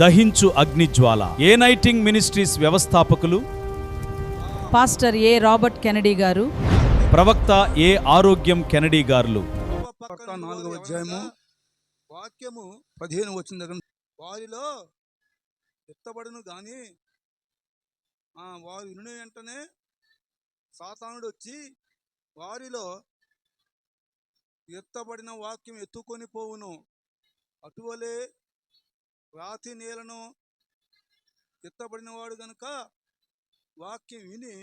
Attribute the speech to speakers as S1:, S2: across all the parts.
S1: దహించు అగ్నిజ్వాల. ఏ నైటింగ్ ministries వ్యవస్థాపకులు
S2: pastor ఏ Robert Kennedy గారు,
S1: ప్రవక్త ఏ ఆరోగ్యం కెనడీ గారులు.
S3: 4వ అధ్యాయము వాక్యము 15 వచ్చిన దగ్గర వారిలో ఎత్తబడును గాని వారు విని వెంటనే సాతానుడు వచ్చి వారిలో ఎత్తబడిన వాక్యం ఎత్తుకొని పోవును. అటువలే రాతి నేలను ఎత్తబడిన వాడు గనుక వాక్యం విని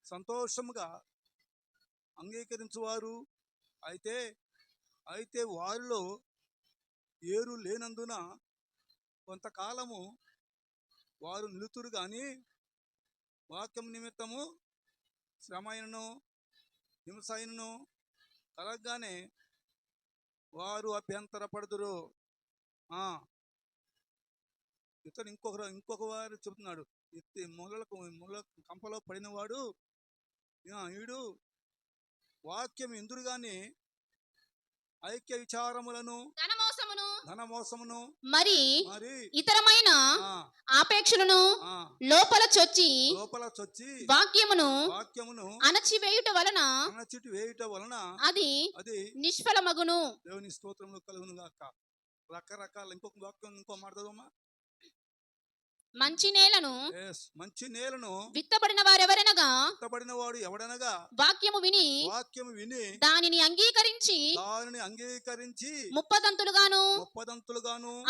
S3: సంతోషముగా అంగీకరించువారు. అయితే వారిలో ఏరు లేనందున కొంతకాలము వారు నిలుతురు గాని వాక్యం నిమిత్తము శ్రమ అయినను హింస అయినను కలగగానే వారు అభ్యంతరపడుదురు. ఇతను ఇంకొక వారు చెబుతున్నాడు, ముళ్ళ కంపలో పడినవాడు వీడు వాక్యం ఎందురు గాని ఐక్య విచారములను ధనమోసమును మరి ఇతరమైన ఆపేక్షలను లోపల చొచ్చి వాక్యమును అణచివేయుట వలన అది నిష్ఫలమగును. దేవుని స్తోత్రములు కలుగును గాక. రకరకాల ఇంకొక వాక్యం ఇంకో మాట్లాడదమ్మా. మంచి నేలను విత్తబడిన వాడు ఎవడనగా వాక్యము విని దానిని అంగీకరించి 30 దంతులుగాను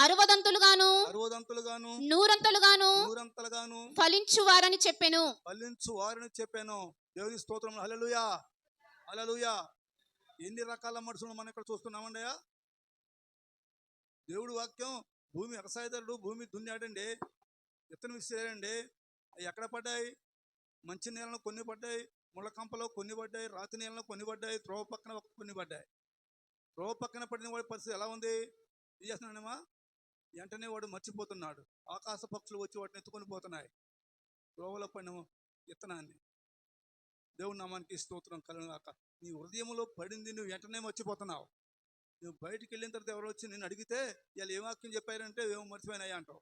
S3: 60 దంతులుగాను 100 దంతులుగాను ఫలించువారని చెప్పెను. దేవుని స్తోత్రం. హల్లెలూయా హల్లెలూయా. ఎన్ని రకాల మనుషులు మనం ఇక్కడ చూస్తున్నామండి. దేవుడు వాక్యం భూమి వ్యవసాయదారుడు భూమి దున్నాడండి, విత్తనం విసిరాడండి. అవి ఎక్కడ పడ్డాయి? మంచి నేలను కొన్ని పడ్డాయి, ముళ్ళ కంపలో కొన్ని పడ్డాయి, రాతి నేలలో కొన్ని పడ్డాయి, త్రోవ పక్కన కొన్ని పడ్డాయి. త్రోవ పక్కన పడిన వాడి పరిస్థితి ఎలా ఉంది? ఏం చేస్తున్నాడమ్మా? వెంటనే వాడు మర్చిపోతున్నాడు. ఆకాశ పక్షులు వచ్చి వాటిని ఎత్తుకొని పోతున్నాయి త్రోవలో పడిన విత్తనాన్ని. దేవుని నామానికి స్తోత్రం కలుగుగాక. నీ హృదయంలో పడింది నువ్వు వెంటనే మర్చిపోతున్నావు. నువ్వు బయటికి వెళ్ళిన తర్వాత ఎవరు వచ్చి నేను అడిగితే వీళ్ళు ఏ వాక్యం చెప్పారంటే ఏమో మర్చిపోయినాయి అంటావు.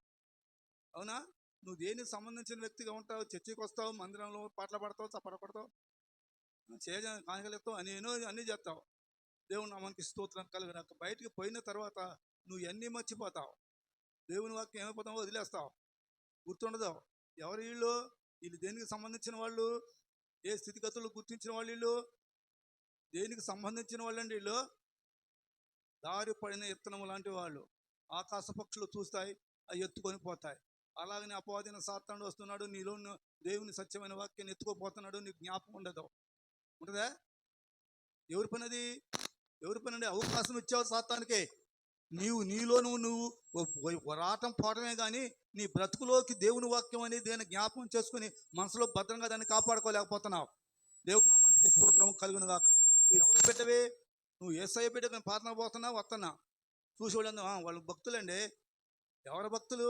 S3: అవునా? నువ్వు దేనికి సంబంధించిన వ్యక్తిగా ఉంటావు. చర్చికి వస్తావు, మందిరంలో పాటలు పాడతావు, చప్పట కొడతావు, కానుకలెత్తావు, అన్నీ చేస్తావు. దేవుని నామానికి స్తోత్రం కలుగుగాక. బయటికి పోయిన తర్వాత నువ్వు అన్నీ మర్చిపోతావు. దేవుని వాక్యం ఏమైపోతావో వదిలేస్తావు, గుర్తుండదు. ఎవరు వీళ్ళు దేనికి సంబంధించిన వాళ్ళు? ఏ స్థితిగతులు గుర్తించిన వాళ్ళు వీళ్ళు? దేనికి సంబంధించిన వాళ్ళండి వీళ్ళు? దారి పడిన విత్తనము లాంటి వాళ్ళు. ఆకాశ పక్షులు చూస్తాయి, అవి ఎత్తుకొని పోతాయి. అలాగనే అపవాదిన సాతానుడు వస్తున్నాడు, నీలో దేవుని సత్యమైన వాక్యాన్ని ఎత్తుకోపోతున్నాడు. నీకు జ్ఞాపకం ఉండదు. ఉంటుందా? ఎవరి పని? అవకాశం ఇచ్చావు సాతానికే. నీలో నువ్వు రావటం పోవటమే కానీ నీ బ్రతుకులోకి దేవుని వాక్యం అనేది దాన్ని జ్ఞాపకం చేసుకుని మనసులో భద్రంగా దాన్ని కాపాడుకోలేకపోతున్నావు. దేవుని నామానికి స్తోత్రం కలుగును గాక. నువ్వు ఎవరు పెట్టవే? నువ్వు యేసయ్య బిడ్డకు ప్రార్థన పోతున్నా వస్తున్నా చూసి వాళ్ళు భక్తులండి. ఎవరి భక్తులు?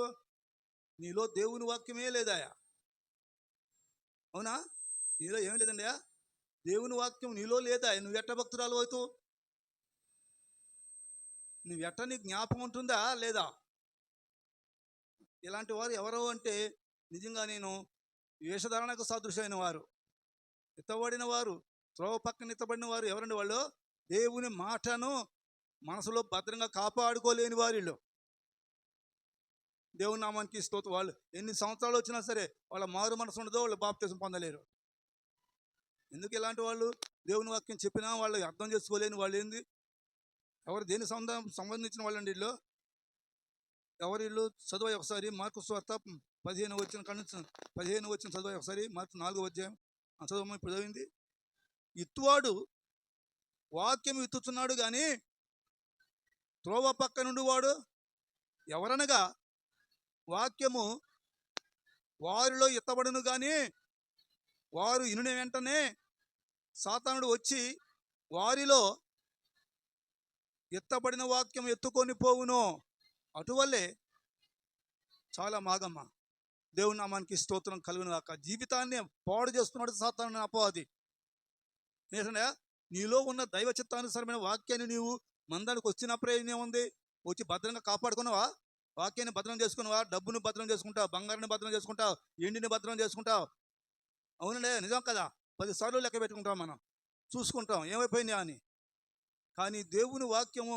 S3: నీలో దేవుని వాక్యమే లేదాయా? అవునా? నీలో ఏమీ లేదండి. దేవుని వాక్యం నీలో లేదా? నువ్వు ఎట్ట భక్తురాలు అవుతావు? నువ్వు ఎట్ట నీ జ్ఞాపకం ఉంటుందా లేదా? ఇలాంటి వారు ఎవరో అంటే నిజంగా నేను వేషధారణకు సదృశమైన వారు, ఎత్తబడిన వారు, త్రోవ పక్కన ఎత్తబడిన వారు. ఎవరండి వాళ్ళు? దేవుని మాటను మనసులో భద్రంగా కాపాడుకోలేని వారిలో. దేవుని నామానికి స్తోత్రం. వాళ్ళు ఎన్ని సంవత్సరాలు వచ్చినా సరే వాళ్ళ మారు మనసు ఉండదో, వాళ్ళు బాప్తిసం పొందలేరు. ఎందుకు ఇలాంటి వాళ్ళు? దేవుని వాక్యం చెప్పినా వాళ్ళు అర్థం చేసుకోలేని వాళ్ళు. ఏంది? ఎవరు దేనికి సంబంధించిన వాళ్ళండి వీళ్ళు? ఎవరు వీళ్ళు? చదువు ఒకసారి మార్కు సువార్త 15 వచ్చిన చదువు ఒకసారి. మార్కు 4వ అధ్యాయం చదువు. ఇప్పుడు చదివింది. ఇత్తువాడు వాక్యం విత్తుతున్నాడు కానీ త్రోవ పక్క నుండి వాడు ఎవరనగా వాక్యము వారిలో ఎత్తబడును కానీ వారు వినిన వెంటనే సాతానుడు వచ్చి వారిలో ఎత్తబడిన వాక్యం ఎత్తుకొని పోవును. అటువల్లే చాలా మాగమ్మ. దేవుని నామానికి స్తోత్రం కలుగును గాక. జీవితాన్ని పాడు చేస్తున్నాడు సాతాను అపవాది. ఏంటంటే నీలో ఉన్న దైవ చిత్తానుసారమైన వాక్యాన్ని నీవు మందానికి వచ్చిన ప్రయోజనం ఉంది. వచ్చి భద్రంగా కాపాడుకున్నావా? వాక్యాన్ని భద్రం చేసుకున్నావా? డబ్బును భద్రం చేసుకుంటావు, బంగారాన్ని భద్రం చేసుకుంటావు, ఎండిని భద్రం చేసుకుంటావు. అవునండి, నిజం కదా. 10 సార్లు లెక్క పెట్టుకుంటాం, మనం చూసుకుంటాం ఏమైపోయినా అని. కానీ దేవుని వాక్యము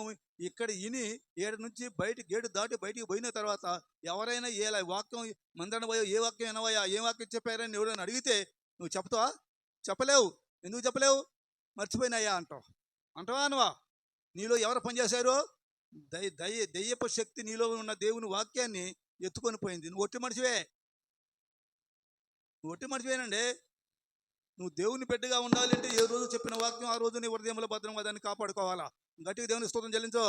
S3: ఇక్కడ విని ఏడు నుంచి గేటు దాటి బయటికి పోయిన తర్వాత ఎవరైనా వాక్యం మందన పోయో, ఏ వాక్యం వినవయ్యా, ఏ వాక్యం చెప్పారని ఎవరైనా అడిగితే నువ్వు చెప్తావా? చెప్పలేవు. ఎందుకు చెప్పలేవు? మర్చిపోయినాయా అంటావా అనవా? నీలో ఎవరు పనిచేశారో దయ్యపు శక్తి నీలో ఉన్న దేవుని వాక్యాన్ని ఎత్తుకొని పోయింది. నువ్వు ఒట్టి మనిషివేనండి. నువ్వు దేవుని బిడ్డగా ఉండాలంటే ఏ రోజు చెప్పిన వాక్యం ఆ రోజు నీ హృదయంలో భద్రంగా దాన్ని కాపాడుకోవాలా. గట్టిగా దేవుని స్తోత్రం చెల్లించు.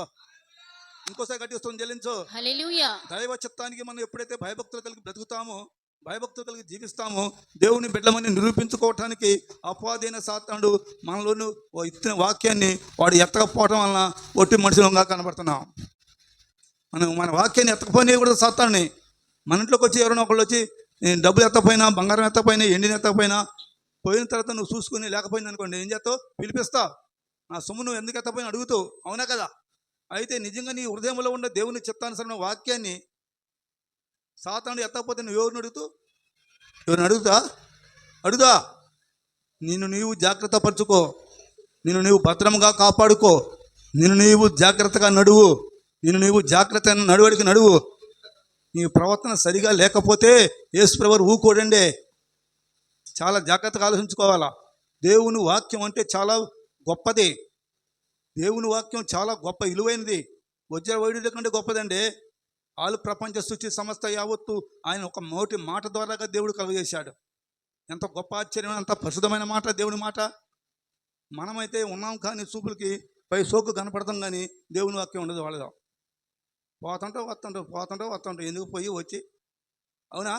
S3: ఇంకోసారి గట్టిగా స్తోత్రం చెల్లించు.
S4: హల్లెలూయా.
S3: దైవ చిత్తానికి మనం ఎప్పుడైతే భయభక్తులు కలిగి బ్రతుకుతామో, భయభక్తులు కలిగి జీవిస్తామో, దేవుని బిడ్డమని నిరూపించుకోవటానికి అపవాదైన సాతానుడు మనలోని ఇచ్చిన వాక్యాన్ని వాడు ఎత్తకపోవటం వలన ఒట్టి మనుషులంగా కనబడుతున్నాం. మన వాక్యాన్ని ఎత్తకపోయినా కూడా సాతానుని మన ఇంట్లోకి వచ్చి ఎవరైనా ఒకళ్ళు వచ్చి డబ్బులు ఎత్తకపోయినా, బంగారం ఎత్తకపోయినా, ఎండిని ఎత్తకపోయినా, పోయిన తర్వాత నువ్వు చూసుకుని లేకపోయింది అనుకోండి, ఏం చేస్తావు? పిలిపిస్తావు. నా సొమ్ము నువ్వు ఎందుకు ఎత్తపోయినా అడుగుతావు. అవునా కదా? అయితే నిజంగా నీ హృదయంలో ఉన్న దేవుని చిత్తానుసరమైన వాక్యాన్ని సాతానుడు ఎత్తకపోతే నువ్వు ఎవరిని అడుగుతా? నిన్ను నీవు జాగ్రత్త పరుచుకో, నిన్ను నీవు భద్రంగా కాపాడుకో, నిన్ను నీవు జాగ్రత్తగా నడువు, నిన్ను నీవు జాగ్రత్త నడువడికి నడువు. నీ ప్రవర్తన సరిగా లేకపోతే యేసుప్రభువు ఊకోడండి. చాలా జాగ్రత్తగా ఆలోచించుకోవాలా. దేవుని వాక్యం అంటే చాలా గొప్పది. దేవుని వాక్యం చాలా గొప్ప విలువైనది. వజ్ర వైడూర్యం కంటే గొప్పదండి. ఆలు ప్రపంచ సృష్టి సమస్త యావత్తు ఆయన ఒక నోటి మాట ద్వారాగా దేవుడు కలుగజేశాడు. ఎంత గొప్ప ఆశ్చర్యమైన, అంత పరిశుద్ధమైన మాట దేవుని మాట. మనమైతే ఉన్నాం కానీ చూపులకి పై సోకు కనపడతాం, కానీ దేవుని వాక్యం ఉండదు. వాళ్ళలో పోతుంటావు ఎందుకు పోయి వచ్చి. అవునా?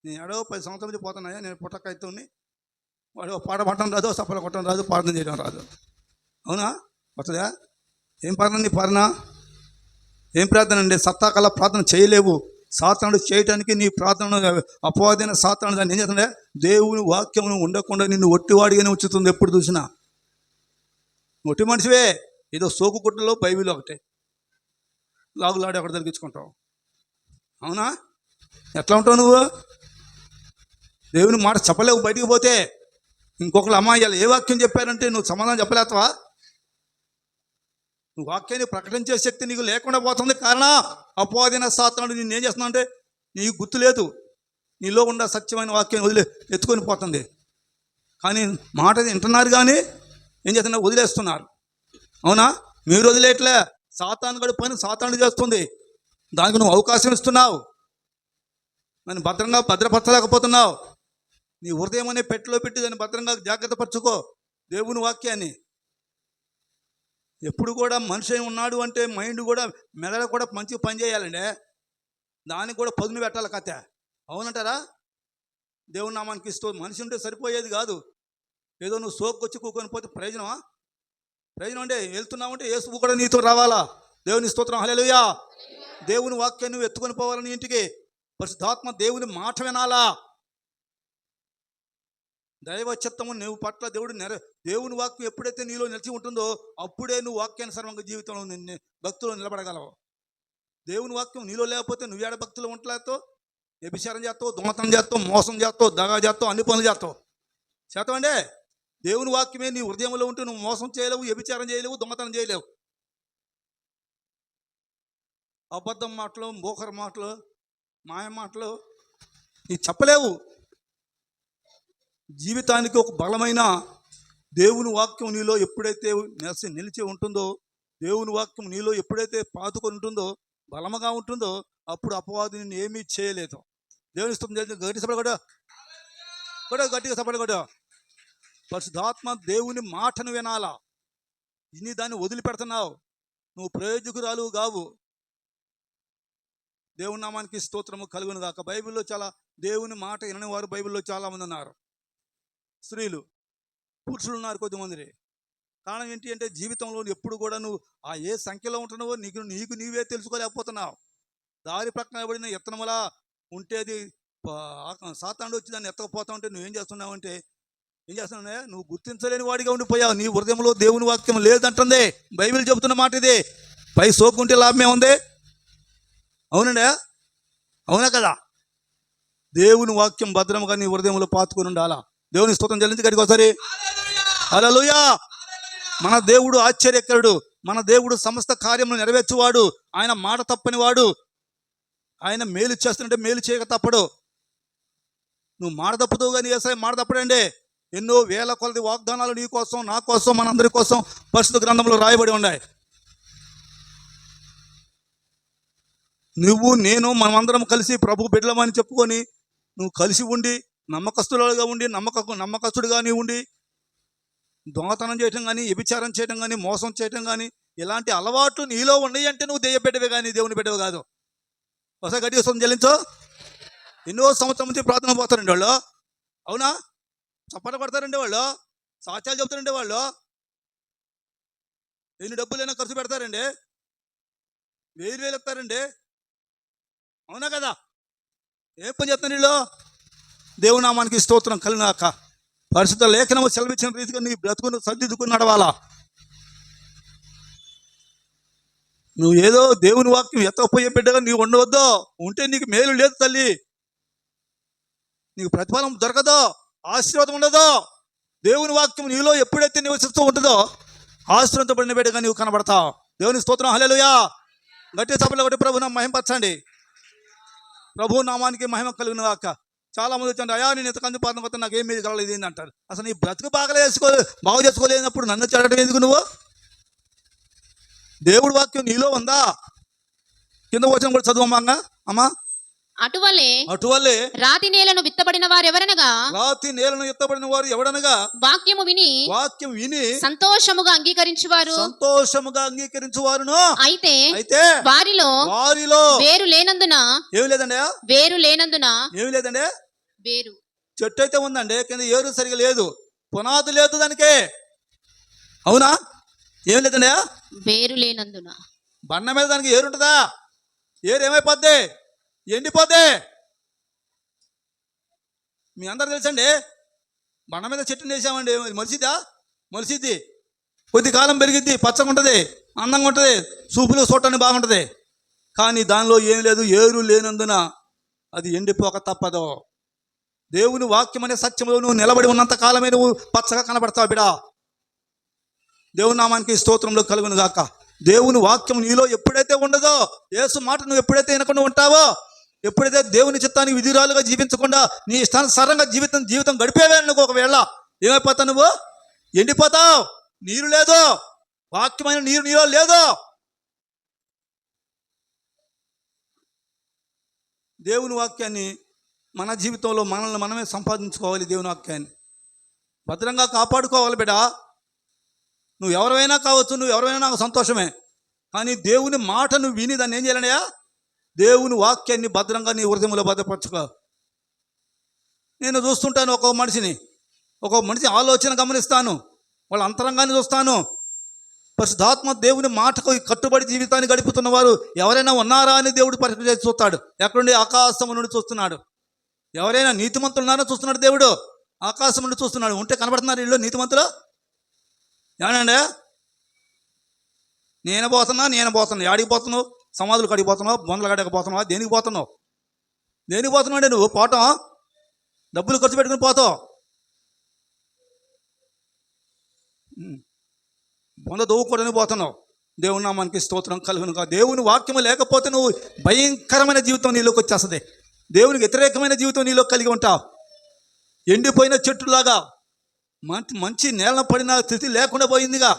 S3: నేను ఎడో 10 సంవత్సరాల నుంచి పోతున్నాయా, నేను పుట్టకైతుని. వాడు పాట పట్టడం రాదు, సఫల కొట్టడం రాదు, ప్రార్థన చేయడం రాదు. అవునా? వస్తుందా? ఏం ప్రార్థన నీ ప్రార్థన? ఏం ప్రార్థన అండి? సత్తాకల్లా ప్రార్థన చేయలేవు. సాతానుడు చేయటానికి నీ ప్రార్థన అపవాదైన సాతానుడు దాన్ని ఏం చేస్తుండే? దేవుని వాక్యం ఉండకుండా నిన్ను ఒట్టివాడిగానే ఉంచుతుంది. ఎప్పుడు చూసినా ఒట్టి మనిషివే. ఏదో సోకు గుట్టలో బైబిల్ ఒకటే లాగులాడి అక్కడ తగ్గించుకుంటావు. అవునా? ఎట్లా ఉంటావు నువ్వు? దేవుని మాట చెప్పలేవు. బయటికి పోతే ఇంకొకరు అమ్మాయిలు ఏ వాక్యం చెప్పారంటే నువ్వు సమాధానం చెప్పలేస్తావా? నువ్వు వాక్యాన్ని ప్రకటించే శక్తి నీకు లేకుండా పోతుంది. కారణం అపవాదైన సాతానుడు నిన్ను ఏం చేస్తున్నా అంటే నీకు గుర్తు లేదు. నీలో ఉన్న సత్యమైన వాక్యాన్ని ఎత్తుకొని పోతుంది. కానీ మాట వింటున్నారు కానీ ఏం చేస్తున్నారు? వదిలేస్తున్నారు. అవునా? మీరు వదిలేయట్లే. సాతాను గడి పని సాతానుడు చేస్తుంది. దానికి నువ్వు అవకాశం ఇస్తున్నావు. నన్ను భద్రపరచలేకపోతున్నావు. నీ హృదయం అనే పెట్టెలో పెట్టి దాన్ని భద్రంగా జాగ్రత్త పరచుకో. దేవుని వాక్యాన్ని ఎప్పుడు కూడా మనిషి ఉన్నాడు అంటే మైండ్ కూడా, మెదడు కూడా మంచిగా పని చేయాలండి. దానికి కూడా పదును పెట్టాలి కథ. అవునంటారా? దేవుని నామానికి ఇస్తూ మనిషి ఉంటే సరిపోయేది కాదు. ఏదో నువ్వు సోకొచ్చి కూకొని పోతే ప్రయోజనం అంటే వెళ్తున్నావు అంటే యేసు కూడా నీతో రావాలా. దేవుని స్తోత్రం. హల్లెలూయా. దేవుని వాక్యాన్ని నువ్వు ఎత్తుకొని పోవాలని ఇంటికి. పరిశుద్ధాత్మ దేవుని మాట వినాలా. దైవ చిత్తము నువ్వు పట్ల దేవుని వాక్యం ఎప్పుడైతే నీలో నిలిచి ఉంటుందో అప్పుడే నువ్వు వాక్యానుసారంగా జీవితంలో భక్తులు నిలబడగలవు. దేవుని వాక్యం నీలో లేకపోతే నువ్వు ఏడ భక్తులు ఉండలేతో వ్యభిచారం చేస్తావు, దొంగతనం చేస్తావు, మోసం చేస్తావు, దగా చేస్తావు, అన్ని పనులు చేస్తావు. చేస్తావండి. దేవుని వాక్యమే నీ హృదయంలో ఉంటే నువ్వు మోసం చేయలేవు, వ్యభిచారం చేయలేవు, దొంగతనం చేయలేవు. అబద్ధం మాటలు, మోకర మాటలు, మాయ మాటలు నీ చెప్పలేవు. జీవితానికి ఒక బలమైన దేవుని వాక్యం నీలో ఎప్పుడైతే నిలిచి ఉంటుందో, దేవుని వాక్యం నీలో ఎప్పుడైతే పాతుకొని ఉంటుందో, బలముగా ఉంటుందో, అప్పుడు అపవాది నిన్ను ఏమీ చేయలేదు. దేవుని స్తోత్రం. గట్టి సపడ గట్టిగా సపడగొట్ట. పరిశుద్ధాత్మ దేవుని మాటను వినాలా. ఇన్ని దాన్ని వదిలిపెడుతున్నావు, నువ్వు ప్రయోజకురాలు కావు. దేవుని నామానికి స్తోత్రము కలుగును గాక. బైబిల్లో చాలా దేవుని మాట వినని వారు బైబిల్లో చాలామంది ఉన్నారు. స్త్రీలు, పురుషులు ఉన్నారు కొద్దిమంది. కారణం ఏంటి అంటే జీవితంలో ఎప్పుడు కూడా నువ్వు ఏ సంఖ్యలో ఉంటున్నావో నీకు నీవే తెలుసుకోలేకపోతున్నావు. దారి ప్రక్కన పడిన ఎత్తనమలా ఉంటేది సాతానుడు వచ్చి దాన్ని ఎత్తకపోతా ఉంటే నువ్వేం చేస్తున్నావు అంటే నువ్వు గుర్తించలేని వాడిగా ఉండిపోయావు. నీ హృదయంలో దేవుని వాక్యం లేదంటుంది బైబిల్ చెబుతున్న మాట. ఇది పై సోకుంటే లాభమే ఉంది. అవునండి, అవునా కదా? దేవుని వాక్యం భద్రముగా నీ హృదయంలో పాతుకొని ఉండాలా. దేవుని స్తోత్రం చెల్లించి గడికి ఒకసారి హల్లెలూయా. మన దేవుడు ఆశ్చర్యకరుడు, మన దేవుడు సమస్త కార్యములు నెరవేర్చువాడు, ఆయన మాట తప్పని వాడు. ఆయన మేలు చేస్తుంటే మేలు చేయక తప్పడు. నువ్వు మాట తప్పుతావు కానీ యేసయ్య మాట తప్పడండి. ఎన్నో వేల కొలది వాగ్దానాలు నీ కోసం, నా కోసం, మనందరి కోసం పరిశుద్ధ గ్రంథంలో రాయబడి ఉన్నాయి. నువ్వు నేను మనమందరం కలిసి ప్రభు బిడ్డలమని చెప్పుకొని నువ్వు కలిసి ఉండి నమ్మకస్తులుగా ఉండి నమ్మకస్తుడుగా నీ ఉండి దొంగతనం చేయటం కానీ, వ్యభిచారం చేయటం కానీ, మోసం చేయటం కానీ, ఇలాంటి అలవాట్లు నీలో ఉన్నాయి అంటే నువ్వు దెయ్య బిడ్డవే కానీ దేవుని బిడ్డవి కాదు. ఒకసారి గట్టిగా స్తోత్రం చెల్లించు. ఎన్నో సంవత్సరం నుంచి ప్రార్థన పోతారండి వాళ్ళు, అవునా? చప్పట పడతారండి వాళ్ళు, సాక్ష్యాలు చెబుతారండి వాళ్ళు, ఎన్ని డబ్బులైనా ఖర్చు పెడతారండి, 1000 ఇస్తారండి, అవునా కదా? ఏం పని చేస్తున్నారు వీళ్ళు? దేవుని నామానికి స్తోత్రం కలిగినాక పరిశుద్ధ లేఖనము సెలవిచ్చిన రీతిగా నీ బ్రతుకును సర్దిద్దుకుని నడవాలా. నువ్వు ఏదో దేవుని వాక్యం ఎత్తకపోయే బిడ్డగా నీవు ఉండవద్దు. ఉంటే నీకు మేలు లేదు తల్లి, నీకు ప్రతిఫలం దొరకదో, ఆశీర్వాదం ఉండదో. దేవుని వాక్యం నీలో ఎప్పుడైతే నివసిస్తూ ఉంటుందో ఆశీర్వదించబడిన బిడ్డగా నీవు కనబడతావు. దేవుని స్తోత్రం. హల్లెలూయా. గట్టి సభలో ఒకటి ప్రభువుని మహిమపరచండి. ప్రభు నామానికి మహిమ కలుగును గాక. చాలా మంది వచ్చారు, అయ్యా నేను ఎంతకంది పాదం పోతే నాకు ఏం మీద కలగలేదు ఏంటి అంటారు. అసలు నీ బ్రతుకు బాగు చేసుకోలేనప్పుడు నన్ను చెడటం ఎందుకు? నువ్వు దేవుడి వాక్యం నీలో ఉందా? కింద వచ్చిన కూడా చదువమ్మా అమ్మా. అటువల్లే
S4: రాతి నేలను విత్తబడిన వారు ఎవరనగా,
S3: రాతి నేలను ఎత్తబడిన వారు ఎవడనగా
S4: వాక్యం విని సంతోషముగా అంగీకరించు వారును. అయితే వారిలో వేరు లేనందున
S3: ఏమి లేదండి,
S4: వేరు
S3: చెట్టు అయితే ఉందండి, కింద ఏరు సరిగా లేదు, పునాది లేదు దానికే, అవునా? ఏమి లేదండి,
S4: వేరు లేనందున.
S3: బండ మీద దానికి ఏరు ఉంటుందా? ఏరు ఏమైపోద్ది? ఎండిపోతే. మీ అందరు తెలుసండి, బండ మీద చెట్టుని వేసామండి, మొలిసిద్ది, కొద్ది కాలం పెరిగిద్ది, పచ్చగా ఉంటుంది, అందంగా ఉంటుంది, చూపులు చూడటానికి బాగుంటుంది. కానీ దానిలో ఏం లేదు, ఏరు లేనందున అది ఎండిపోక తప్పదు. దేవుని వాక్యం అనే సత్యంలో నువ్వు నిలబడి ఉన్నంత కాలమే నువ్వు పచ్చగా కనబడతావు బిడా. దేవుని నామానికి స్తోత్రంలో కలుగును గాక. దేవుని వాక్యం నీలో ఎప్పుడైతే ఉండదో, యేసు మాట నువ్వు ఎప్పుడైతే వినకుండా ఉంటావో, ఎప్పుడైతే దేవుని చిత్తానికి విధిరాలుగా జీవించకుండా నీ ఇష్టానుసారంగా జీవితం గడిపేవే నువ్వు, ఒకవేళ ఏమైపోతావు? నువ్వు ఎండిపోతావు. నీరు లేదు, వాక్యమైన నీరు నీలో లేదు. దేవుని వాక్యాన్ని మన జీవితంలో మనల్ని మనమే సంపాదించుకోవాలి. దేవుని వాక్యాన్ని భద్రంగా కాపాడుకోవాలి బిడ్డ. నువ్వు ఎవరైనా కావచ్చు, నువ్వు ఎవరైనా నాకు సంతోషమే, కానీ దేవుని మాట నువ్వు విని దాన్ని ఏం చేయాలనయా? దేవుని వాక్యాన్ని భద్రంగా నీ హృదయంలో భద్రపరచుకో. నేను చూస్తుంటాను ఒక్కొక్క మనిషి ఆలోచన గమనిస్తాను, వాళ్ళ అంతరంగాన్ని చూస్తాను. పరిశుద్ధాత్మ దేవుని మాటకు కట్టుబడి జీవితాన్ని గడుపుతున్న వారు ఎవరైనా ఉన్నారా అని దేవుడు పరీక్ష చేసి చూస్తాడు. ఎక్కడుండి? ఆకాశం నుండి చూస్తున్నాడు. ఎవరైనా నీతిమంతులు ఉన్నారో చూస్తున్నాడు దేవుడు, ఆకాశం నుండి చూస్తున్నాడు. ఉంటే కనబడుతున్నారు వీళ్ళు నీతిమంతులు? ఏమనండి, నేను పోతున్నా యాడికి పోతున్నావు? సమాధులు కడిగి పోతున్నావు, బొందలు కడక పోతున్నావా? దేనికి పోతున్నావు అంటే నువ్వు పోవటం డబ్బులు ఖర్చు పెట్టుకుని పోతావు. బొంద దవ్వుకోవడానికి పోతున్నావు. దేవుని నామానికి స్తోత్రం కలుగును కాదు. దేవుని వాక్యము లేకపోతే నువ్వు భయంకరమైన జీవితం నీలోకి వచ్చేస్తుంది. దేవునికి వ్యతిరేకమైన జీవితం నీలో కలిగి ఉంటావు. ఎండిపోయిన చెట్టులాగా మంచి నేలన పడిన స్థితి లేకుండా పోయిందిగా.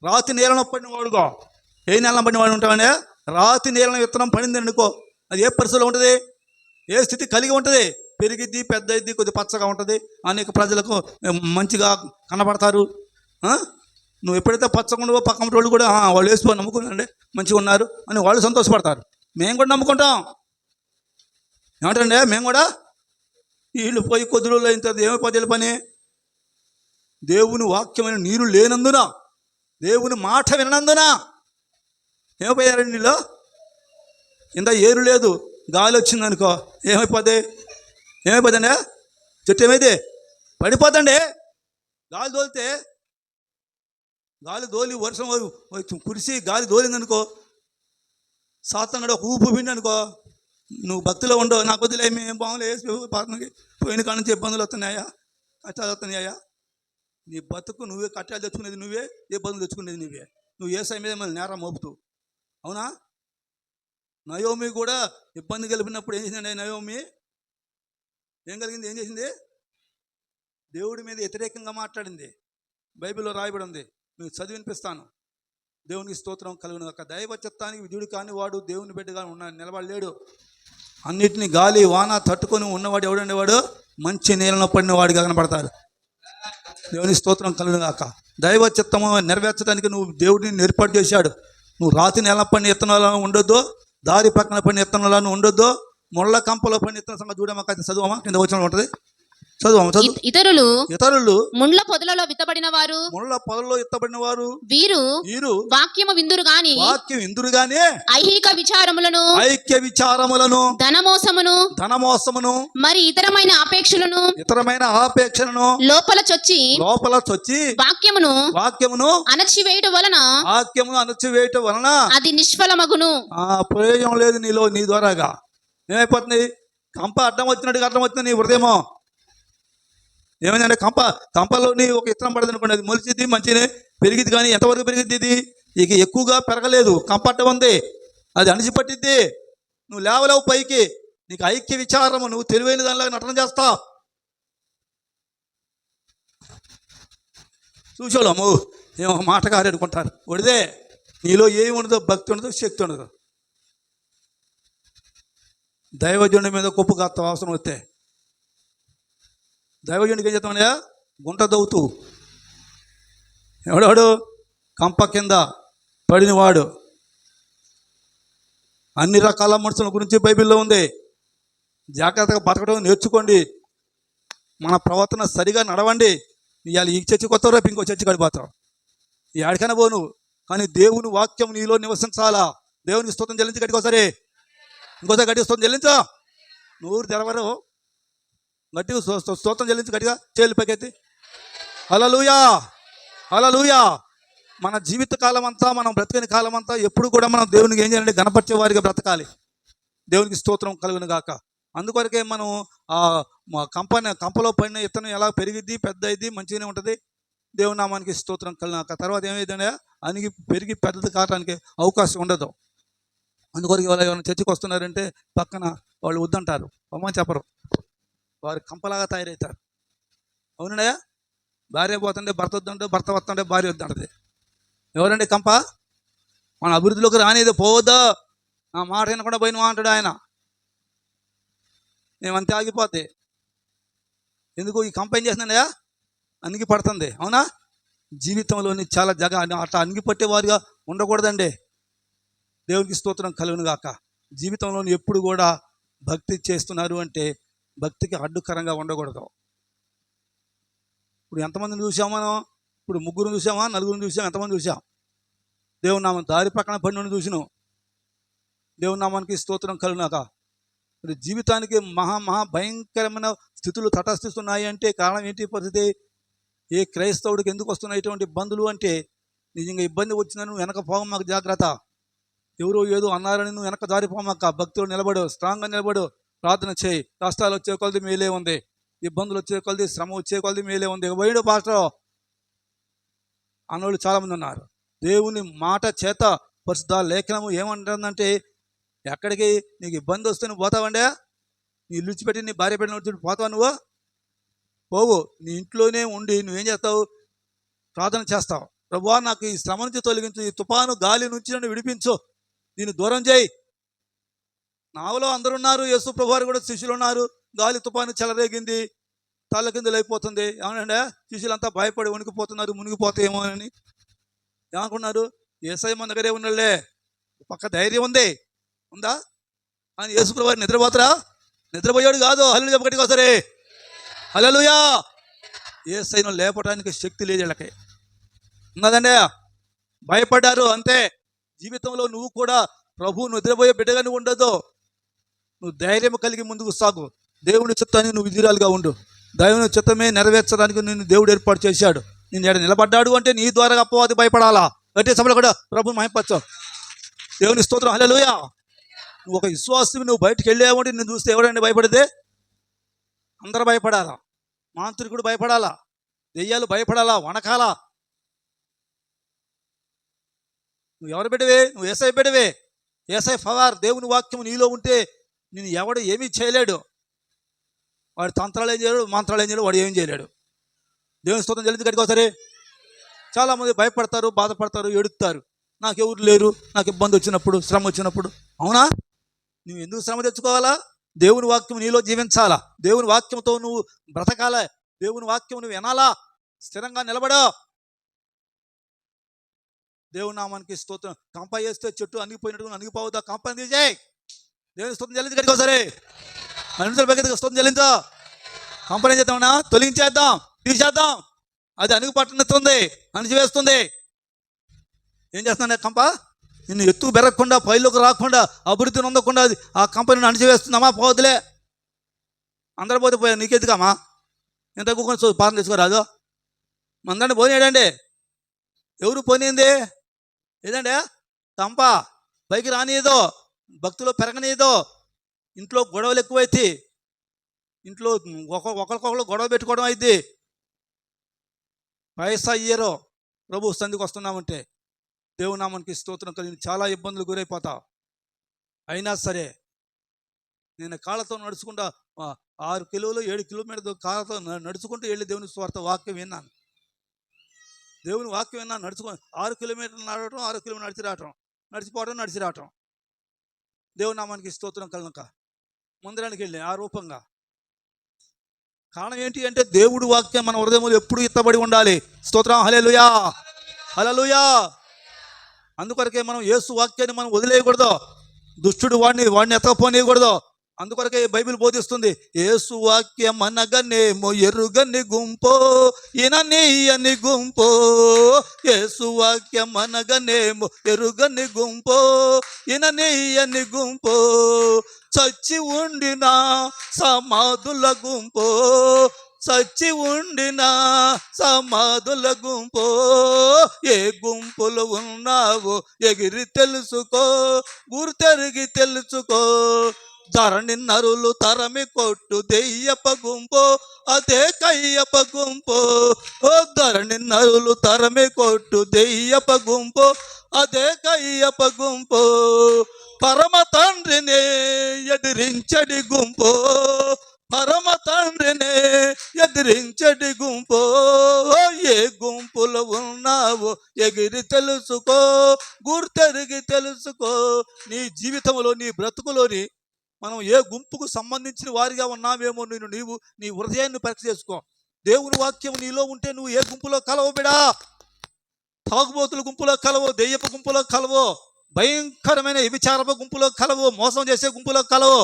S3: రాతి నేలన పడిన వాడుగా. ఏ నేలన పడిన వాడు ఉంటామంటే, రాతి నేలన విత్తనం పడింది అనుకో, అది ఏ పరిస్థితిలో ఉంటుంది? ఏ స్థితి కలిగి ఉంటుంది? పెరిగిద్ది, పెద్ద అయింది, కొద్ది పచ్చగా ఉంటుంది, అనేక ప్రజలకు మంచిగా కనబడతారు. నువ్వు ఎప్పుడైతే పచ్చగా ఉండవో పక్కన వాళ్ళు కూడా వాళ్ళు వేసిపోయి నమ్ముకున్నారండి, మంచిగా ఉన్నారు అని వాళ్ళు సంతోషపడతారు. మేము కూడా నమ్ముకుంటాం. ఏమంటండి, మేము కూడా వీళ్ళు పోయి కొద్ది రోజులు అయిన తర్వాత ఏమైపోతే పని? దేవుని వాక్యమైన నీరు లేనందున, దేవుని మాట వినందున ఏమైపోయారండి నీళ్ళు? ఇంత ఏరు లేదు, గాలి వచ్చిందనుకో ఏమైపోతుందండి? చెట్టు ఏమైతే పడిపోతండి. గాలి దోలి వర్షం కురిసి గాలి దోలిందనుకో సాతానుడు ఒక ఊపు పిండి అనుకో, నువ్వు భక్తిలో ఉండవు. నాకు వద్దులే, మేము బాగులే, పాపకి పోయిన కాడ నుంచి ఇబ్బందులు వస్తున్నాయా, కష్టాలు వస్తున్నాయా? నీ బతుకు నువ్వే, కష్టాలు తెచ్చుకునేది నువ్వే, ఇబ్బందులు తెచ్చుకునేది నువ్వే. నువ్వు యేసయ్య మీద మళ్ళీ నేరం మోపుతూ, అవునా? నయోమి కూడా ఇబ్బంది కలిపినప్పుడు ఏం చేసిందండి? నయోమి ఏం కలిగింది? ఏం చేసింది? దేవుడి మీద వ్యతిరేకంగా మాట్లాడింది. బైబిల్లో రాయబడి ఉంది, మీకు చదివి వినిపిస్తాను. దేవునికి స్తోత్రం కలుగును గాక. దైవ చిత్తానికి విధుడు కాని వాడు దేవుని బిడ్డగా నిలబడలేడు. అన్నిటినీ గాలి వాన తట్టుకొని ఉన్నవాడు ఎవడండి? వాడు మంచి నీళ్ళలో పడిన వాడిగా కనపడతాడు. దేవునికి స్తోత్రం కలుగును గాక. దైవ చిత్తము నెరవేర్చడానికి నువ్వు దేవుడిని ఏర్పాటు చేశాడు. నువ్వు రాతి నెల పడిన ఇత్తనాలను ఉండొద్దు, దారి పక్కన పడిన ఇత్తనాలను ఉండొద్దు, ముళ్ళ కంపలో పడిన ఇత్తనం సంగతి చూడమా. చదువమా, కింద వచ్చిన ఉంటుంది, చదువు. ఇతరులు
S4: ముండ్ల పొదలలో విత్తబడిన వారు,
S3: ముళ్ళ పొదల్లో విత్తబడిన వారు,
S4: వీరు వాక్యము విందురు గాని, ఐహిక విచారములను, ధనమోసమును మరి ఇతరమైన ఆపేక్షలను లోపల చొచ్చి వాక్యమును అణచివేయటం వలన అది నిష్ఫలమగును.
S3: ప్రయోజనం లేదు నీలో, నీ ద్వారాగా. ఏమైపోతుంది? కంప అడ్డం వచ్చింది నీ హృదయమో. ఏమైందంటే కంపలోని ఒక ఇత్తనం పడదు అనుకోండి, అది మొలిచిద్ది, మంచిగా పెరిగిద్ది. కానీ ఎంతవరకు పెరిగిద్ది? ఇది ఇక ఎక్కువగా పెరగలేదు, కంపట్ట ఉంది, అది అణిచిపట్టిద్ది. నువ్వు లేవలేవు పైకి. నీకు ఐక్య విచారము, నువ్వు తెలివైన దానిలాగా నటన చేస్తావు. చూసేవాళ్ళము ఏమో మాటగారు అనుకుంటారు. ఒడిదే నీలో ఏమి ఉండదు, భక్తి ఉండదు, శక్తి ఉండదు. దైవజనుడి మీద కొప్పు కాస్త అవసరం వస్తే దైవజనుడికి ఏం చేస్తామయ్యా? గుంట దవ్వుతూ, ఎవడాడు? కంప కింద పడినవాడు. అన్ని రకాల మనుషుల గురించి బైబిల్లో ఉంది. జాగ్రత్తగా బతకడం నేర్చుకోండి. మన ప్రవర్తన సరిగా నడవండి. ఇవాళ ఈ చర్చి కొత్త, రేపు ఇంకో చర్చి గడిపోతావు, ఎక్కడికైనా పోను. కానీ దేవుని వాక్యం నీలో నివసించాలా. దేవునికి స్తోత్రం చెల్లించి గట్టికోసారి, ఇంకోసారి గట్టిగా స్తోత్రం చెల్లించా. నూరు తెరవరు, గట్టిగా స్తోత్రం చెల్లించి గట్టిగా చేతులు పైకెత్తి హల్లెలూయా, హల్లెలూయా. మన జీవిత కాలం అంతా, మనం బ్రతికిన కాలం అంతా ఎప్పుడు కూడా మనం దేవునికి ఏం చేయాలంటే గణపరిచే వారిగా బ్రతకాలి. దేవునికి స్తోత్రం కలుగును గాక. అందుకొరకే మనం కంపలో పడిన ఇత్తనం ఎలా పెరిగిద్ది, పెద్ద అయింది, మంచిగానే ఉంటుంది. దేవుని నామానికి స్తోత్రం కలుగును. తర్వాత ఏమైందంటే అనిగి పెరిగి పెద్దది కావడానికి అవకాశం ఉండదు. అందుకొరకు ఎవరైనా చర్చికి వస్తున్నారంటే పక్కన వాళ్ళు వద్దంటారు, అమ్మని చెప్పరు, వారు కంపలాగా తయారవుతారు. అవునండయా? భార్య పోతుంటే భర్త వద్దంటే, భర్త వస్తుంటే భార్య వద్దంటది. ఎవరండి కంప? మన అభివృద్ధిలోకి రానిది, పోవద్దా, నా మాట వినకుండా పోయిన అంటాడు ఆయన. మేమంతే ఆగిపోతే. ఎందుకు? ఈ కంప ఏం చేస్తుందయ్యా? అణిగి పడుతుంది. అవునా? జీవితంలోని చాలా అట్లా అణిగి పట్టేవారుగా ఉండకూడదండి. దేవునికి స్తోత్రం కలుగును గాక. జీవితంలోని ఎప్పుడు కూడా భక్తి చేస్తున్నారు అంటే భక్తికి అడ్డుకరంగా ఉండకూడదు. ఇప్పుడు ఎంతమందిని చూసాం మనం? ఇప్పుడు ముగ్గురు చూసామా, నలుగురిని చూసాం, ఎంతమంది చూసాం? దేవుని నామం దారి పక్కన పడిన చూసినాం. దేవుని నామానికి స్తోత్రం కలుగునాక. మరి జీవితానికి మహా భయంకరమైన స్థితులు తటస్థిస్తున్నాయి అంటే కారణం ఏంటి? పరిస్థితి ఏ క్రైస్తవుడికి ఎందుకు వస్తున్నాయి ఇటువంటి ఇబ్బందులు అంటే, నిజంగా ఇబ్బంది వచ్చిందని నువ్వు వెనక పోగం, మాకు జాగ్రత్త. ఎవరో ఏదో అన్నారని నువ్వు వెనక జారిపోమాక. భక్తులు నిలబడు, స్ట్రాంగ్గా నిలబడు, ప్రార్థన చేయి. కష్టాలు వచ్చే కొలది మేలే ఉంది, ఇబ్బందులు వచ్చే కొలది, శ్రమ వచ్చే కొలది మేలే ఉంది. పోయిడు పాస్టర్ అన్నోళ్ళు చాలామంది ఉన్నారు. దేవుని మాట చేత పరిశుద్ధ లేఖనము ఏమంటుందంటే, ఎక్కడికి నీకు ఇబ్బంది వస్తే నువ్వు పోతావండే? నీ ఇల్లు విడిచిపెట్టి నీ భార్య పెట్టిన పోతావు? నువ్వు పోవు. నీ ఇంట్లోనే ఉండి నువ్వేం చేస్తావు? ప్రార్థన చేస్తావు. ప్రభువా, నాకు ఈ శ్రమ నుంచి తొలగించు, ఈ తుఫాను గాలి నుంచి నన్ను విడిపించు, దీన్ని దూరం చేయి. నావలో అందరు ఉన్నారు, యేసు ప్రభువారు కూడా శిష్యులు ఉన్నారు. గాలి తుఫాను చెలరేగింది, తల్ల కిందలు అయిపోతుంది. ఏమనంటే శిష్యులంతా భయపడి వణికిపోతున్నారు, మునిగిపోతాయేమో అని. ఏమనుకున్నారు? యేసయ్య మన దగ్గరే ఉన్నాడులే, పక్క ధైర్యం ఉంది, ఉందా అని. యేసు ప్రభువారు నిద్రపోతారా? నిద్రపోయాడు కాదు. హల్లెలూయా ఒకటిగా సరే, హల్లెలూయా. యేసయ్యను లేపడానికి శక్తి లేదు వీళ్ళకి, ఉన్నదండి. భయపడ్డారు అంతే. జీవితంలో నువ్వు కూడా ప్రభువు నిద్రపోయే బిడ్డగా నువ్వు ఉండదు. నువ్వు ధైర్యం కలిగి ముందుకు సాగు. దేవుని చిత్తానికి నువ్వు విధిరాలుగా ఉండు. దేవుని చిత్తమే నెరవేర్చడానికి నిన్ను దేవుడు ఏర్పాటు చేశాడు. నేను నిలబడ్డాడు అంటే నీ ద్వారా అపవాది భయపడాలా. గట్టి సభలో కూడా ప్రభు మహింపచ్చు. దేవుని స్తోత్రం, హల్లెలూయా. నువ్వు ఒక విశ్వాసం, నువ్వు బయటకు వెళ్ళావంటే నిన్ను చూస్తే ఎవరండి భయపడితే? అందరూ భయపడాలా, మాంత్రికుడు భయపడాలా, దెయ్యాలు భయపడాలా, వణకాలా. నువ్వు ఎవరు బిడ్డవే? నువ్వు యేసయ్య బిడ్డవే. యేసయ్య పవర్, దేవుని వాక్యం నీలో ఉంటే నేను ఎవడు ఏమీ చేయలేడు. వాడు తంత్రాలు ఏం చేయలేడు, మంత్రాలు ఏం చేయలేడు, వాడు ఏం చేయలేడు. దేవుని స్తోత్రం చెల్లించి కట్టుకోసరే. చాలామంది భయపడతారు, బాధపడతారు, ఏడుస్తారు. నాకు ఎవరు లేరు, నాకు ఇబ్బంది వచ్చినప్పుడు, శ్రమ వచ్చినప్పుడు. అవునా? నువ్వు ఎందుకు శ్రమ తెచ్చుకోవాలా? దేవుని వాక్యం నీలో జీవించాలా, దేవుని వాక్యంతో నువ్వు బ్రతకాలా, దేవుని వాక్యం నువ్వు వినాలా, స్థిరంగా నిలబడా. దేవుని నామానికి స్తోత్రం. కంప చేస్తే చెట్టు అణిగిపోయినట్టు అణిగిపోవద్దా? కంపని తీసేయ్. దేవుని స్తోత్రం చెల్లించి కట్టుకోసరే. మనుషుల దగ్గర స్తోత్రం చెల్లించా. కంపని ఏం చేద్దామన్నా? తొలగించేద్దాం, తీసేద్దాం. అది అణిగి పట్టణిస్తుంది, అణిచివేస్తుంది. ఏం చేస్తున్నాను? కంప నిన్ను ఎత్తుకు బెరగకుండా, పైలోకి రాకుండా, అభివృద్ధి నొందకుండా అది ఆ కంపెనీని అణిచివేస్తుందమ్మా. పోవద్దులే, అందరూ పోతే పోయా, నీకెందుకమ్మా? ఎంత కూకొని పాలన తెచ్చుకోరాదు. మందండి పోనీయడండి. ఎవరు పోనీంది? ఏదండి? కంప పైకి రానియదో, భక్తులు పెరగనీయదో. ఇంట్లో గొడవలు ఎక్కువైతే, ఇంట్లో ఒకరికొకరు గొడవ పెట్టుకోవడం అయితే పైసా ఇయ్యరో. ప్రభు సంధికి వస్తున్నామంటే దేవుని నామానికి స్తోత్రం కలిగి చాలా ఇబ్బందులు గురైపోతావు. అయినా సరే నేను కాళ్ళతో నడుచుకుంటా 6 కిలోలు 7 కిలోమీటర్లు కాళ్ళతో నడుచుకుంటూ వెళ్ళి దేవుని స్వార్థ వాక్యం విన్నాను. దేవుని వాక్యం విన్నాను. 6 కిలోమీటర్లు నడవటం, 6 కిలోమీటర్లు నడిచి రావటం, నడిచిపోవడం, నడిచి రావటం. దేవుని నామానికి స్తోత్రం కలనక మందిరానికి వెళ్ళి ఆ రూపంగా. కారణం ఏంటి అంటే దేవుడి వాక్యం మన హృదయంలో ఎప్పుడు ఎత్తబడి ఉండాలి. స్తోత్రం, హల్లెలూయా, హల్లెలూయా. అందుకొరకే మనం యేసు వాక్యాన్ని మనం వదిలేయకూడదు. దుష్టుడు వాడిని ఎత్తకపోనీయకూడదు. అందుకొరకే బైబిల్ బోధిస్తుంది, యేసు వాక్యం అనగనేమో ఎరుగని గుంపో ఇననీయని గుంపో. యేసు వాక్యం అనగనేమో ఎరుగని గుంపో ఇననీయని గుంపో. చచ్చి ఉండిన సమాధుల గుంపో, చచ్చి ఉండిన సమాధుల గుంపో. ఏ గుంపులు ఉన్నావో ఎగిరి తెలుసుకో, గుర్తెరిగి తెలుసుకో. ధరణి నరులు తరమి కొట్టు దెయ్యప గుంపో, అదే కయ్యప గుంపో. ఓ ధరణి నరులు తరమి కొట్టు దెయ్యప గుంపో, అదే కయ్యప గుంపో. పరమ తండ్రినే ఎదిరించడి గుంపో, పరమ తండ్రినే ఎదిరించడి గుంపో. ఏ గుంపులో ఉన్నావో ఎగిరి తెలుసుకో, గుర్తెరిగి తెలుసుకో. నీ జీవితంలో, నీ బ్రతుకులోని మనం ఏ గుంపుకు సంబంధించిన వారిగా ఉన్నామేమో నీవు నీ హృదయాన్ని పరీక్ష చేసుకో. దేవుని వాక్యం నీలో ఉంటే నువ్వు ఏ గుంపులో కలవు బిడా? తాగుబోతుల గుంపులో కలవో, దెయ్యపు గుంపులో కలవో, భయంకరమైన వ్యభిచారపు గుంపులో కలవో, మోసం చేసే గుంపులో కలవో,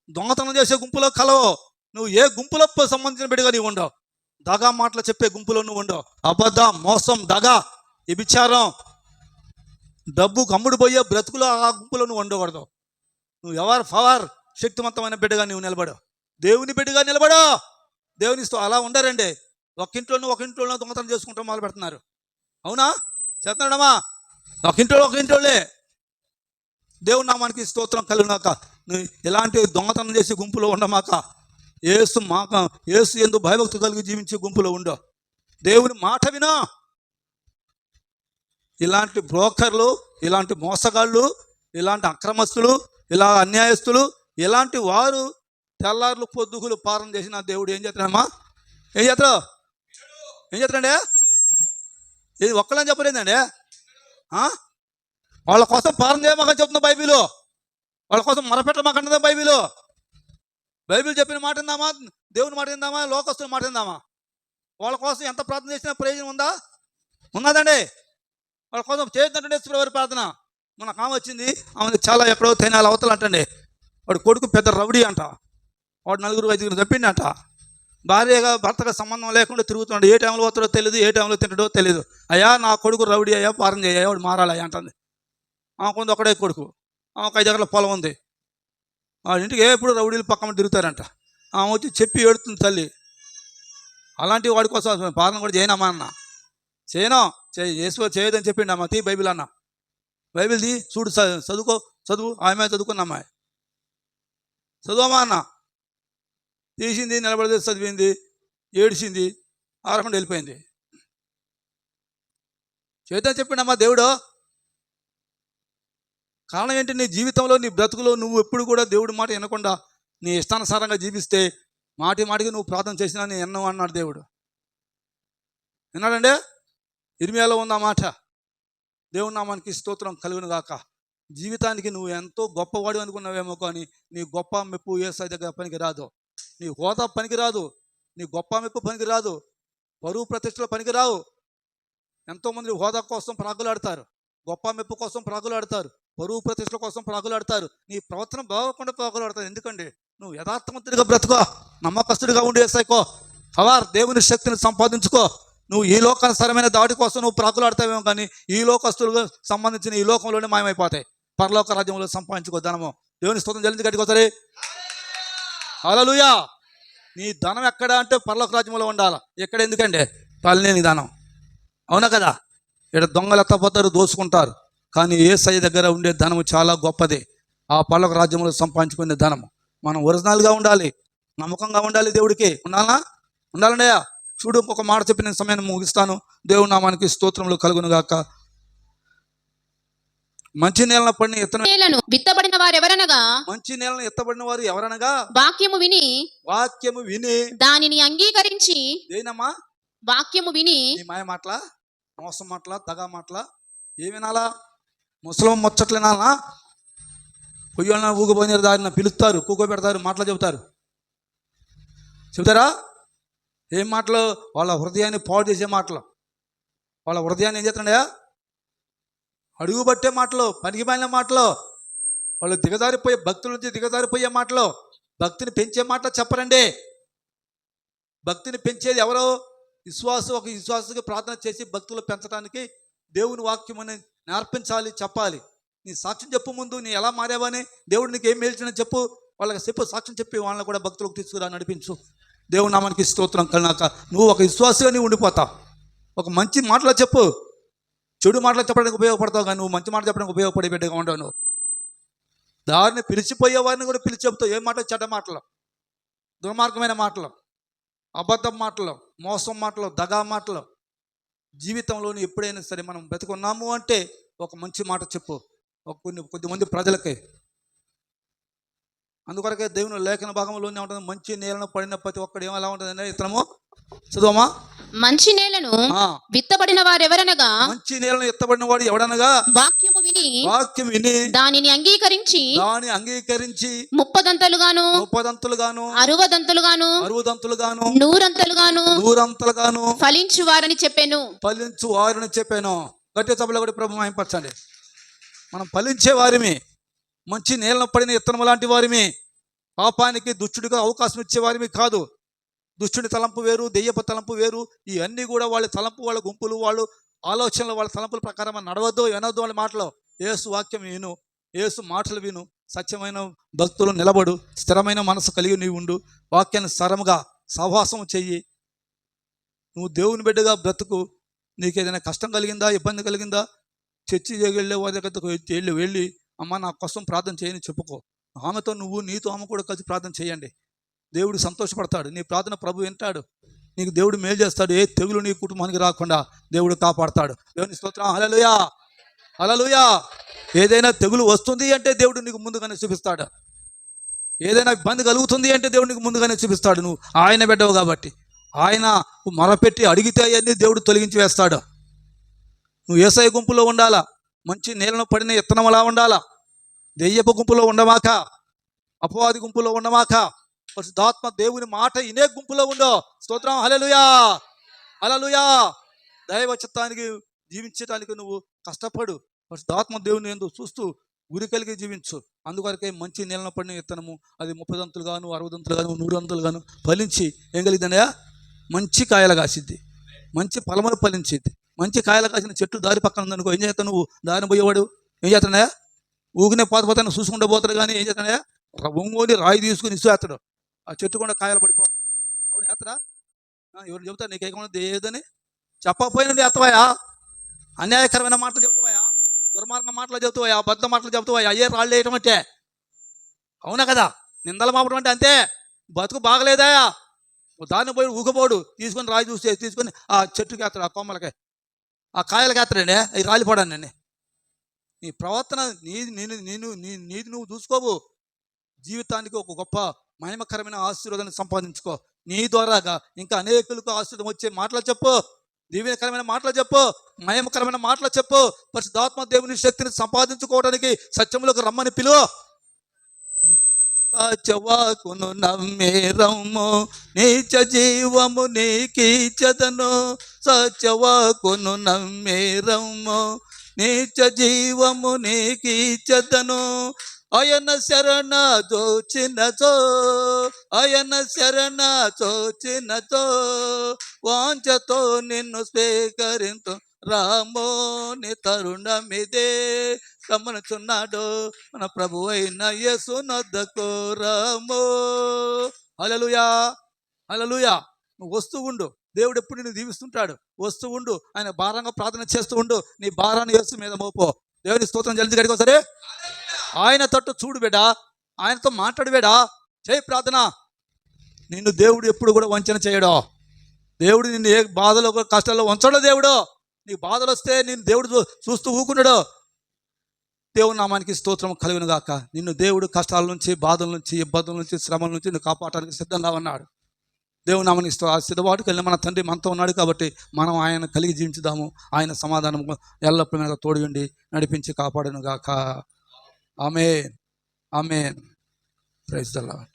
S3: దొంగతనం చేసే గుంపులో కలవో. నువ్వు ఏ గుంపులో సంబంధించిన బిడ్డగా నీవు ఉండవు. దగా మాటలు చెప్పే గుంపులో నువ్వు ఉండవు. అబద్ధం, మోసం, దగా, వ్యభిచారం, డబ్బుకు అమ్ముడు పోయే బ్రతుకులో ఆ గుంపులో నువ్వు ఉండకూడదు. నువ్వు ఎవరు పవర్ శక్తివంతమైన బిడ్డగా నువ్వు నిలబడు, దేవుని బిడ్డగా నిలబడు. దేవునితో అలా ఉండరండి. ఒక ఇంట్లోనూ దొంగతనం చేసుకుంటాం మొదలు పెడుతున్నారు. అవునా? చేస్తున్నాడమ్మా? ఒక ఇంట్లోనే. దేవుని నామానికి స్తోత్రం కలుగునాక. నువ్వు ఇలాంటి దొంగతనం చేసే గుంపులో ఉండమాక. యేసు యందు భయభక్తి కలిగి జీవించే గుంపులో ఉండవు. దేవుని మాట వినా. ఇలాంటి బ్రోకర్లు, ఇలాంటి మోసగాళ్ళు, ఇలాంటి అక్రమస్తులు, ఇలా అన్యాయస్తులు, ఇలాంటి వారు తెల్లారులు పొద్దుగులు పాలన చేసిన దేవుడు ఏం చేస్తున్నాడమ్మా? ఏం చేస్తున్నాడే? ఇది ఒక్కలని చెప్పలేదండి. వాళ్ళ కోసం పాలన చేయమాకని చెప్తున్నా బైబిల్. వాళ్ళ కోసం మొరపెట్టమాకన్నదా బైబిల్. బైబిల్ చెప్పిన మాట విందామా? దేవుని మాట విందామా? లోకస్తుల మాట విందామా? వాళ్ళ కోసం ఎంత ప్రార్థన చేసినా ప్రయోజనం ఉన్నదండి. వాళ్ళ కోసం చేసినట్టుండే ఎవరి ప్రార్థన. మన ఆమె వచ్చింది, ఆమె చాలా ఎక్కడో తైనాలు అవతలు అంటండి. వాడు కొడుకు పెద్ద రౌడీ అంట. వాడు 4-5 తప్పిండట. భార్యగా భర్తగా సంబంధం లేకుండా తిరుగుతున్నాడు. ఏ టైంలో పోతాడో తెలియదు, ఏ టైంలో తింటాడో తెలియదు. అయ్యా నా కొడుకు రౌడీ అయ్యా, పారం చేయ్యా, వాడు మారాలయ్యా అంటుంది. ఆమెకుంది ఒకడే కొడుకు, ఆమెకు 5 ఎకరాల పొలం ఉంది. వాడి ఇంటికి ఎప్పుడు రౌడీలు పక్కన తిరుగుతారంట. ఆమె వచ్చి చెప్పి ఏడుతుంది తల్లి. అలాంటి వాడి కోసం పాలన కూడా చేయనమ్మా అన్న. చేయను చేయదని చెప్పిండు అమ్మ. తీ బైబిల్ అన్న. బైబిల్ది చూడు, చదువు. ఆమె చదువుకున్న అమ్మాయి, చదువమ్మా అన్న. తీసింది, నిలబడితే చదివింది, ఏడిసింది, ఆరకుండా వెళ్ళిపోయింది. చేద్దాం చెప్పిండమ్మా దేవుడు. కారణం ఏంటి? నీ జీవితంలో, నీ బ్రతుకులో నువ్వు ఎప్పుడు కూడా దేవుడి మాట వినకుండా నీ ఇష్టానుసారంగా జీవిస్తే మాటికి నువ్వు ప్రార్థన చేసినా నేను ఎన్నో అన్నాడు దేవుడు. విన్నాడండి? ఇర్మియాలో ఉంది ఆ మాట. దేవుని నామానికి స్తోత్రం కలుగును గాక. జీవితానికి నువ్వు ఎంతో గొప్పవాడు అనుకున్నావేమో, కానీ నీ గొప్ప మెప్పు యేసయ్య దగ్గర పనికి రాదు. నీ హోదా పనికి రాదు, నీ గొప్ప మెప్పు పనికి రాదు, పరువు ప్రతిష్టలు పనికి రావు. ఎంతోమంది హోదా కోసం ప్రాకులాడతారు, గొప్ప మెప్పు కోసం ప్రాకులాడతారు, పరువు ప్రతిష్టల కోసం ప్రాకులాడతారు. నీ ప్రవర్తన బాగోకుండా ప్రాకులాడతారు. ఎందుకండి? నువ్వు యథార్థవంతుడిగా బ్రతుకో, నమ్మకస్తుడిగా ఉండి యేసయ్యకో దేవుని శక్తిని సంపాదించుకో. నువ్వు ఈ లోకానుసరమైన దాడి కోసం నువ్వు ప్రాకులాడతావేమో, కానీ ఈ లోకస్తులుగా సంబంధించిన ఈ లోకంలోనే మాయమైపోతాయి. పరలోక రాజ్యంలో సంపాదించుకో ధనము. దేవుని స్తోత్రం చెల్లించి గట్టికొసరి హల్లెలూయా. నీ ధనం ఎక్కడ అంటే పరలోక రాజ్యంలో ఉండాలి. ఎక్కడ? ఎందుకంటే పల్లెని ధనం. అవునా కదా? ఇక్కడ దొంగలు ఎత్తపోతారు, దోసుకుంటారు. కానీ యేసయ్య దగ్గర ఉండే ధనము చాలా గొప్పది. ఆ పరలోక రాజ్యంలో సంపాదించుకునే ధనము. మనం ఒరిజినల్గా ఉండాలి, నమ్మకంగా ఉండాలి. దేవుడికి ఉండాలండి. చూడు, ఇంకొక మాట చెప్పి నేను సమయాన్ని ముగిస్తాను. దేవుని నామానికి స్తోత్రములు కలుగును గాక. మంచి నేలను పడిన
S4: నేలను విత్తబడిన వారు ఎవరనగా,
S3: మంచి నేలను ఎత్తబడిన వారు ఎవరనగా,
S4: వాక్యము విని దానిని అంగీకరించి.
S3: దేనమ్మా?
S4: వాక్యము విని.
S3: నీ మాయ మాటల, మోసం మాటల, దగా మాటల ఏమి వినాలా? ముసలం ముచ్చట్లు వినాలా? పొయ్యన ఊగిపోయిన దారిన పిలుస్తారు, కూకోబెడతారు, మాటలు చెబుతారా? ఏం మాటలు? వాళ్ళ హృదయాన్ని పాడు చేసే మాటలు. వాళ్ళ హృదయాన్ని ఏం చేస్తున్నాయా? అడుగుబట్టే మాటలు, పనికిమాలిన మాటలు, వాళ్ళు దిగజారిపోయే, భక్తుల నుంచి దిగజారిపోయే మాటలు, భక్తిని పెంచే మాటలు చెప్పరండి. భక్తిని పెంచేది ఎవరో? ఒక విశ్వాసకి ప్రార్థన చేసి భక్తులు పెంచడానికి దేవుని వాక్యమని నేర్పించాలి, చెప్పాలి. నీ సాక్ష్యం చెప్పు. ముందు నీ ఎలా మారావని, దేవుడు నీకు ఏం మేల్చిన చెప్పు, వాళ్ళకి చెప్పు. సాక్ష్యం చెప్పి వాళ్ళని కూడా భక్తులకు తీసుకురా, నడిపించు. దేవుని నామానికి స్తోత్రం కలినాక నువ్వు ఒక విశ్వాసగా నీవు ఉండిపోతావు. ఒక మంచి మాటలు చెప్పు. చెడు మాటలు చెప్పడానికి ఉపయోగపడతావు, కానీ నువ్వు మంచి మాట చెప్పడానికి ఉపయోగపడే బిడ్డగా ఉండవు. నువ్వు దారిని పిలిచిపోయే వారిని కూడా పిలిచి చెప్తావు. ఏం మాటలు? చెడ్డ మాటలు, దుర్మార్గమైన మాటలు, అబద్ధం మాటలు, మోసం మాటలు, దగా మాటలు. జీవితంలోని ఎప్పుడైనా సరే మనం బ్రతుకున్నాము అంటే ఒక మంచి మాట చెప్పు కొద్దిమంది ప్రజలకి. అందుకొరకే దేవుని లేఖన భాగంలోనే ఉంటుంది, మంచి నేలను పడిన ప్రతి ఒక్కడు ఏమలా ఉంటుంది ఇతరము. చదువమ్మా.
S4: మంచి నేలను విత్తబడిన వారు ఎవరనగా,
S3: మంచి నేలను ఎత్తబడిన వాడు ఎవడనగా,
S4: వాక్యము విని దానిని అంగీకరించి 30 దంతలుగాను 60 దంతలుగాను 100 దంతలుగాను ఫలించు వారని చెప్పాను. గట్టి సభలో కూడా ప్రభు మహిమపరచండి. మనం ఫలించే వారిమి, మంచి నేలను పడిన ఇత్తనము లాంటి వారిమి. పాపానికి, దుష్టుడిగా అవకాశం ఇచ్చే వారిమి కాదు. దుష్టుడి తలంపు వేరు, దెయ్యపు తలంపు వేరు. ఇవన్నీ కూడా వాళ్ళ తలంపు, వాళ్ళ గుంపులు, వాళ్ళు ఆలోచనలు, వాళ్ళ తలంపుల ప్రకారం నడవద్దు, వినొద్దు. వాళ్ళ మాటలు యేసు వాక్యం విను, యేసు మాటలు విను. సత్యమైన భక్తులు నిలబడు, స్థిరమైన మనసు కలిగి నీవు ఉండు. వాక్యాన్ని సరముగా సహవాసం చెయ్యి. నువ్వు దేవుని బిడ్డగా బ్రతుకు. నీకు ఏదైనా కష్టం కలిగిందా, ఇబ్బంది కలిగిందా, చర్చి వెళ్ళే వారి దగ్గరకు వెళ్ళి అమ్మ నా కోసం ప్రార్థన చేయని చెప్పుకో. ఆమెతో నీతో ఆమె కూడా కలిసి ప్రార్థన చేయండి. దేవుడు సంతోషపడతాడు. నీ ప్రార్థన ప్రభు వింటాడు. నీకు దేవుడు మేలు చేస్తాడు. ఏ తెగులు నీ కుటుంబానికి రాకుండా దేవుడు కాపాడతాడు. దేవుని స్తోత్రం. హల్లెలూయా, హల్లెలూయా. ఏదైనా తెగులు వస్తుంది అంటే దేవుడు నీకు ముందుగానే చూపిస్తాడు. ఏదైనా ఇబ్బంది కలుగుతుంది అంటే దేవుడు నీకు ముందుగానే చూపిస్తాడు. నువ్వు ఆయన బిడ్డవు కాబట్టి ఆయన మొరపెట్టి అడిగితే అవన్నీ దేవుడు తొలగించి వేస్తాడు. నువ్వు యేసయ్య గుంపులో ఉండాలా, మంచి నేలను పడిన ఇత్తనములా ఉండాలా. దెయ్యపు గుంపులో ఉండమాక, అపవాది గుంపులో ఉండమాక, పరిశుద్ధాత్మ దేవుని మాట ఇనే గుంపులో ఉండో. స్తోత్రం. హల్లెలూయా, హల్లెలూయా. దైవ చిత్తానికి జీవించడానికి నువ్వు కష్టపడు. పరిశుద్ధాత్మ దేవుని ఎందుకు చూస్తూ గురి కలిగి జీవించు. అందుకొరకే మంచి నేలను పడిన ఇత్తనము అది 30 దంతులుగాను 60 దంతులుగాను 100 దంతులుగాను ఫలించి ఏం కలిగిందనయా? మంచి కాయలు కాసిద్ది, మంచి ఫలములు ఫలించిద్ది. మంచి కాయలు కాసిన చెట్టు దారి పక్కన ఉందనుకో, ఏం చేస్తావు నువ్వు? దారిని పోయేవాడు ఏం చేస్తున్నాయా? ఊగినే పోతాను చూసుకుంటూ పోతాడు. కానీ ఏం చేస్తున్నాయా? ఒంగోని రాయి తీసుకుని ఇసువేస్తాడు. ఆ చెట్టు కూడా కాయలు పడిపో. అవును ఎత్తరా? ఎవరు చెబుతారు నీకేమన్నా ఏదని చెప్పకపోయినా ఎత్తవాయా? అన్యాయకరమైన మాటలు చెప్తావా? దుర్మార్గ మాటలు చెబుతావా, అబద్ధ మాటలు చెబుతావా, అయ్యే రాళ్ళు వేయటం అంటే. అవునా కదా? నిందలు మాపడం అంటే అంతే. బతుకు బాగలేదా, దాన్ని పోయి ఊకపోడు తీసుకొని రాయి చూసి తీసుకొని ఆ చెట్టుకి ఎత్తాడు, ఆ కొమ్మలకి ఆ కాయలకి ఎత్తాడండి, అవి రాలిపోడానండి. నీ ప్రవర్తన నీది నువ్వు చూసుకోవు. జీవితానికి ఒక గొప్ప మహిమకరమైన ఆశీర్వాదాన్ని సంపాదించుకో. నీ ద్వారాగా ఇంకా అనేకులకు ఆశీర్వాదం వచ్చే మాటలు చెప్పు, దీవెనకరమైన మాటలు చెప్పు, మహిమకరమైన మాటలు చెప్పు. పరిశుద్ధాత్మ దేవుని శక్తిని సంపాదించుకోవడానికి సత్యములకు రమ్మని పిలువు. సత్యవాకును నమ్మేరమ్ము, నీచ జీవము నీకీచదను. సత్యవాకును నమ్మేరమ్ము, నీచ జీవము నీకీచదను. ఆయన శరణ జోచినచో, ఆయన శరణ జోచినచో, వాంఛతో నిన్ను స్వీకరించు రామో, నీ తరుణమిదే. రమ్మనుచున్నాడు మన ప్రభు అయిన యేసు నొద్దకు రామో. హల్లెలూయా, హల్లెలూయా. నువ్వు వస్తూ ఉండు, దేవుడు ఎప్పుడు నిన్ను దీవిస్తుంటాడు. వస్తూ ఉండు, ఆయన భారంగా ప్రార్థన చేస్తూ ఉండు. నీ భారాన్ని యేసు మీద మోపో. దేవుని స్తోత్రం జల్ది గడికి సరే. ఆయన తట్టు చూడు బిడ్డ, ఆయనతో మాట్లాడు బిడ్డ, చేయి ప్రార్థన. నిన్ను దేవుడు ఎప్పుడు కూడా వంచన చేయడు. దేవుడు నిన్ను ఏ బాధలో కష్టాల్లో ఉంచడు. దేవుడు నీకు బాధలు వస్తే నేను దేవుడు చూస్తూ ఊకున్నాడు. దేవుని నామానికి స్తోత్రం కలుగును గాక. నిన్ను దేవుడు కష్టాల నుంచి, బాధల నుంచి, ఇబ్బందుల నుంచి, శ్రమల నుంచి నువ్వు కాపాడడానికి సిద్ధంగా ఉన్నాడు. దేవుని నామానికి ఆ సిద్ధపాటుకు వెళ్ళిన మన తండ్రి మనతో ఉన్నాడు కాబట్టి మనం ఆయన కలిగి జీవించుదాము. ఆయన సమాధానం ఎల్లప్పుడూ మనకు తోడుండి నడిపించి కాపాడును గాక. ఆమేన్, ఆమేన్. Praise the lord.